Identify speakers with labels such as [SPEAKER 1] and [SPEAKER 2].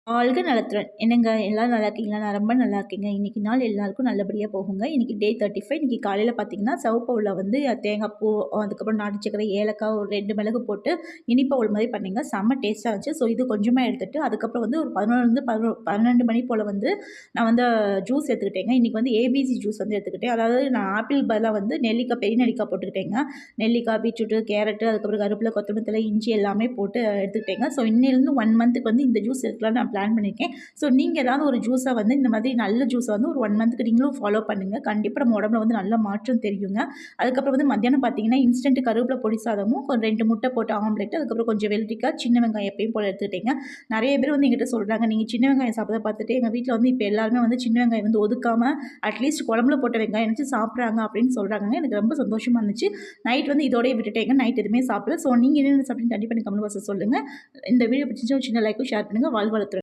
[SPEAKER 1] வாழ்க நலத்துடன். என்னங்க எல்லாரும் நல்லா இருக்கீங்களா? நான் ரொம்ப நல்லா இருக்கேங்க. இன்னைக்கு நாள் எல்லாருக்கும் நல்லபடியா போகுங்க. இன்னைக்கு டே 35. இன்னைக்கு காலையில பார்த்தீங்கன்னா, சிவப்பு அவுல்ல வந்து தேங்காய் பூ, அதுக்கப்புறம் நாட்டு சர்க்கரை, ஏலக்காய், ஒரு 2 மிளகு போட்டு இனிப்பு அவுல் மாரி பண்ணேங்க. செம்ம டேஸ்ட்டா இருந்துச்சு. ஸோ இது கொஞ்சமா எடுத்துட்டு, அதுக்கப்புறம் வந்து ஒரு 12 மணி போல வந்து நான் வந்து ஜூஸ் எடுத்துக்கிட்டேங்க. இன்னைக்கு வந்து ஏபிசி ஜூஸ் வந்து எடுத்துக்கிட்டேன். அதாவது நான் ஆப்பிள் பதிலா வந்து நெல்லிக்காய், பெரிய நெல்லிக்காய் போட்டுக்கிட்டேங்க. நெல்லிக்காய், பீட்ரூட்டு, கேரட்டு, அதுக்கப்புறம் கருவேப்பிலை, கொத்தமல்லி தழை, இஞ்சி எல்லாமே போட்டு எடுத்துக்கிட்டேங்க. ஸோ இன்னையிலேருந்து 1 மந்த்துக்கு வந்து இந்த ஜூஸ் எடுக்கலாம்னு நான் பிளான் பண்ணியிருக்கேன். ஸோ நீங்கள் ஏதாவது ஒரு ஜூஸை வந்து இந்த மாதிரி நல்ல ஜூஸை வந்து ஒரு 1 மந்த்துக்கு நீங்களும் ஃபாலோ பண்ணுங்கள். கண்டிப்பாக நம்ம உடம்புல வந்து நல்ல மாற்றம் தெரியுங்க. அதுக்கப்புறம் வந்து மத்தியானம் பார்த்தீங்கன்னா, இன்ஸ்டன்ட் கருவேப்பிலை பொடி சாதமும், 2 முட்டை போட்டு ஆம்லெட், அதுக்கப்புறம் கொஞ்சம் வெள்ளரிக்காய், சின்ன வெங்காயம் எப்பயும் போல எடுத்துக்கிட்டேங்க. நிறைய பேர் வந்து எங்கிட்ட சொல்கிறாங்க, நீங்கள் சின்ன வெங்காயம் சாப்பிட பார்த்துட்டு எங்கள் வீட்டில் வந்து இப்போ எல்லாருமே வந்து சின்ன வெங்காயம் வந்து ஒதுக்காமல் அட்லீஸ்ட் குழம்புல போட்ட வெங்காயம் நினச்சி சாப்பிட்றாங்க அப்படின்னு சொல்கிறாங்க. எனக்கு ரொம்ப சந்தோஷமாக இருந்துச்சு. நைட் வந்து இதோடய விட்டுட்டேங்க. நைட் எதுவுமே சாப்பிடல. ஸோ நீங்கள் என்னென்ன சாப்பிட்டீங்கன்னு கண்டிப்பாக எனக்கு கமெண்ட் பாக்ஸில் சொல்லுங்கள். இந்த வீடியோ பிடிச்சிருந்துச்சா ஒரு சின்ன லைக்கும் ஷேர் பண்ணுங்கள். வாழ்க வளத்துடன்.